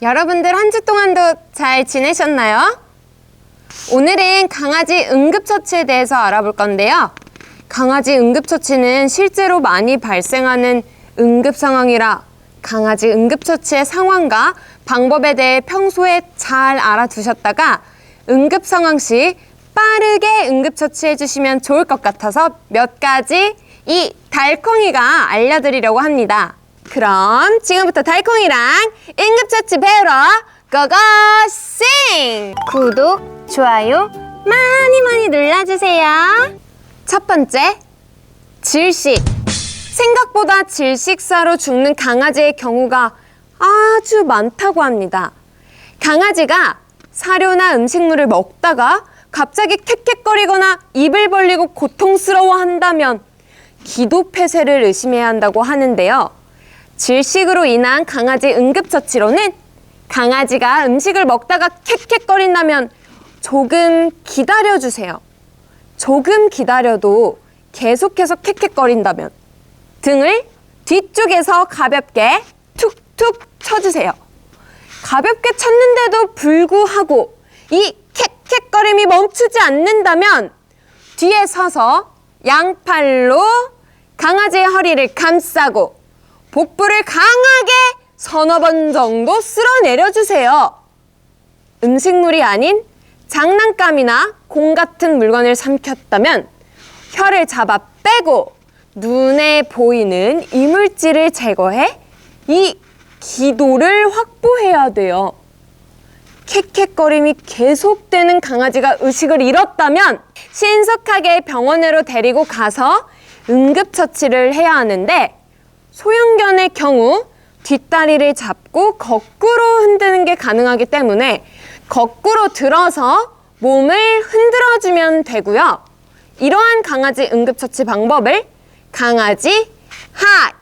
여러분들 한 주 동안도 잘 지내셨나요? 오늘은 강아지 응급처치에 대해서 알아볼 건데요. 강아지 응급처치는 실제로 많이 발생하는 응급 상황이라 강아지 응급처치의 상황과 방법에 대해 평소에 잘 알아두셨다가 응급 상황 시 빠르게 응급처치해 주시면 좋을 것 같아서 몇 가지 이 달콩이가 알려드리려고 합니다. 그럼 지금부터 달콩이랑 응급처치 배우러 고고싱! 구독, 좋아요 많이 눌러주세요. 첫 번째, 질식. 생각보다 질식사로 죽는 강아지의 경우가 아주 많다고 합니다. 강아지가 사료나 음식물을 먹다가 갑자기 캑캑거리거나 입을 벌리고 고통스러워한다면 기도폐쇄를 의심해야 한다고 하는데요. 질식으로 인한 강아지 응급처치로는 강아지가 음식을 먹다가 캑캑거린다면 조금 기다려주세요. 조금 기다려도 계속해서 캑캑거린다면 등을 뒤쪽에서 가볍게 툭툭 쳐주세요. 가볍게 쳤는데도 불구하고 이 캑캑거림이 멈추지 않는다면 뒤에 서서 양팔로 강아지의 허리를 감싸고 복부를 강하게 서너 번 정도 쓸어내려주세요. 음식물이 아닌 장난감이나 공 같은 물건을 삼켰다면 혀를 잡아 빼고 눈에 보이는 이물질을 제거해 이 기도를 확보해야 돼요. 캑캑거림이 계속되는 강아지가 의식을 잃었다면 신속하게 병원으로 데리고 가서 응급처치를 해야 하는데 소형견의 경우 뒷다리를 잡고 거꾸로 흔드는 게 가능하기 때문에 거꾸로 들어서 몸을 흔들어주면 되고요. 이러한 강아지 응급처치 방법을 강아지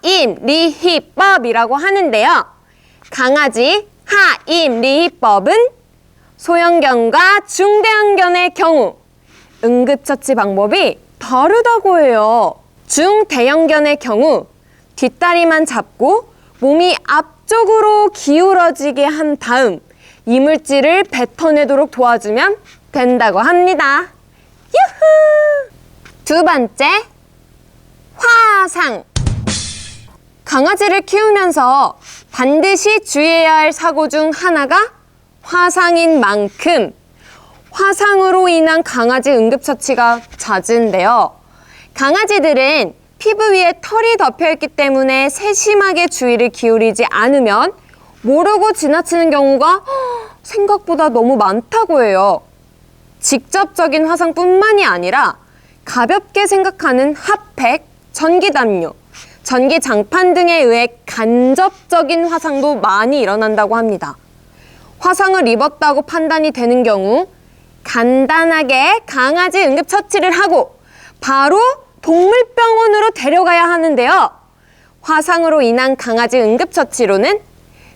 하임리히법이라고 하는데요. 강아지 하임리히법은 소형견과 중대형견의 경우 응급처치 방법이 다르다고 해요. 중대형견의 경우 뒷다리만 잡고 몸이 앞쪽으로 기울어지게 한 다음 이물질을 뱉어내도록 도와주면 된다고 합니다. 유후! 두 번째, 화상. 강아지를 키우면서 반드시 주의해야 할 사고 중 하나가 화상인 만큼 화상으로 인한 강아지 응급처치가 잦은데요. 강아지들은 피부 위에 털이 덮여있기 때문에 세심하게 주의를 기울이지 않으면 모르고 지나치는 경우가 생각보다 너무 많다고 해요. 직접적인 화상뿐만이 아니라 가볍게 생각하는 핫팩, 전기담요, 전기장판 등에 의해 간접적인 화상도 많이 일어난다고 합니다. 화상을 입었다고 판단이 되는 경우 간단하게 강아지 응급처치를 하고 바로 동물병원으로 데려가야 하는데요. 화상으로 인한 강아지 응급처치로는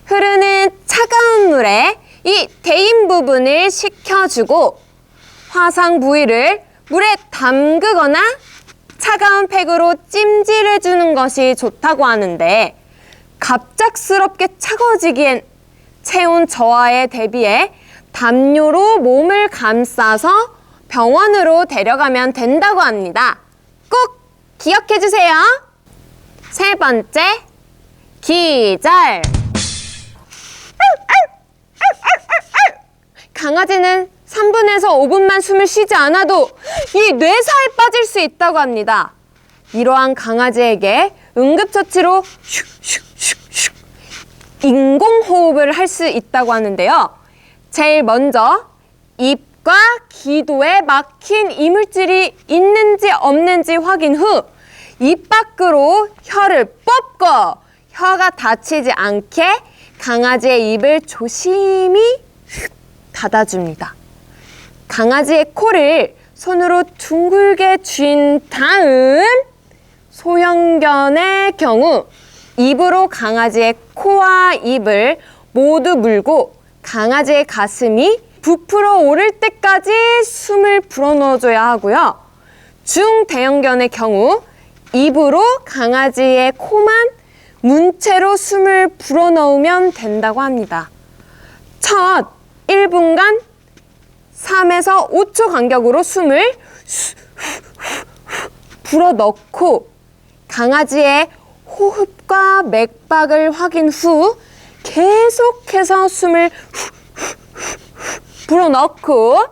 흐르는 차가운 물에 이 대인 부분을 식혀주고 화상 부위를 물에 담그거나 차가운 팩으로 찜질해주는 것이 좋다고 하는데 갑작스럽게 차가워지기엔 체온 저하에 대비해 담요로 몸을 감싸서 병원으로 데려가면 된다고 합니다. 꼭 기억해주세요. 세 번째, 기절. 강아지는 3분에서 5분만 숨을 쉬지 않아도 이 뇌사에 빠질 수 있다고 합니다. 이러한 강아지에게 응급처치로 슉슉슉슉 인공호흡을 할 수 있다고 하는데요. 제일 먼저 입과 기도에 막힌 이물질이 있는지 없는지 확인 후 입 밖으로 혀를 뽑고 혀가 다치지 않게 강아지의 입을 조심히 닫아줍니다. 강아지의 코를 손으로 둥글게 쥔 다음 소형견의 경우 입으로 강아지의 코와 입을 모두 물고 강아지의 가슴이 부풀어 오를 때까지 숨을 불어넣어줘야 하고요. 중대형견의 경우 입으로 강아지의 코만 문채로 숨을 불어넣으면 된다고 합니다. 첫 1분간 3에서 5초 간격으로 숨을 불어넣고 강아지의 호흡과 맥박을 확인 후 계속해서 숨을 불어넣고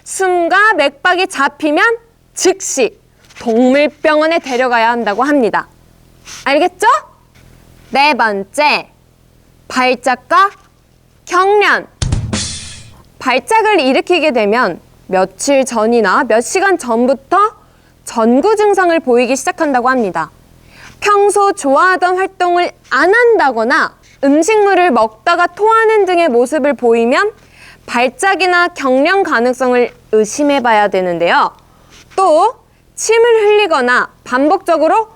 숨과 맥박이 잡히면 즉시 동물병원에 데려가야 한다고 합니다. 알겠죠? 네 번째, 발작과 경련. 발작을 일으키게 되면 며칠 전이나 몇 시간 전부터 전구 증상을 보이기 시작한다고 합니다. 평소 좋아하던 활동을 안 한다거나 음식물을 먹다가 토하는 등의 모습을 보이면 발작이나 경련 가능성을 의심해 봐야 되는데요. 또 침을 흘리거나 반복적으로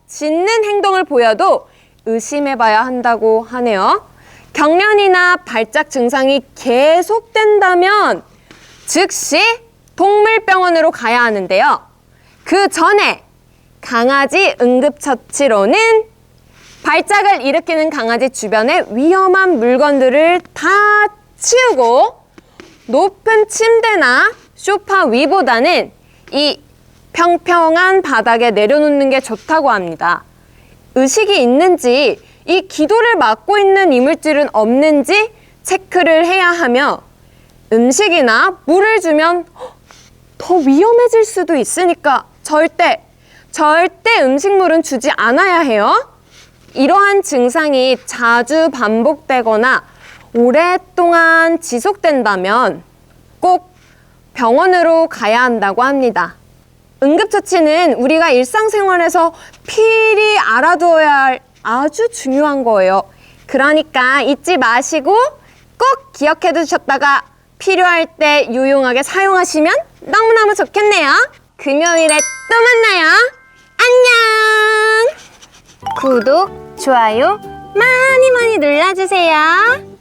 짖는 행동을 보여도 의심해 봐야 한다고 하네요. 경련이나 발작 증상이 계속된다면 즉시 동물병원으로 가야 하는데요. 그 전에 강아지 응급처치로는 발작을 일으키는 강아지 주변에 위험한 물건들을 다 치우고 높은 침대나 소파 위보다는 이 평평한 바닥에 내려놓는 게 좋다고 합니다. 의식이 있는지 이 기도를 막고 있는 이물질은 없는지 체크를 해야 하며 음식이나 물을 주면 더 위험해질 수도 있으니까 절대 음식물은 주지 않아야 해요. 이러한 증상이 자주 반복되거나 오랫동안 지속된다면 꼭 병원으로 가야 한다고 합니다. 응급처치는 우리가 일상생활에서 필히 알아두어야 할 아주 중요한 거예요. 그러니까 잊지 마시고 꼭 기억해 두셨다가 필요할 때 유용하게 사용하시면 너무너무 좋겠네요. 금요일에 또 만나요. 안녕! 구독, 좋아요 많이 많이 눌러주세요.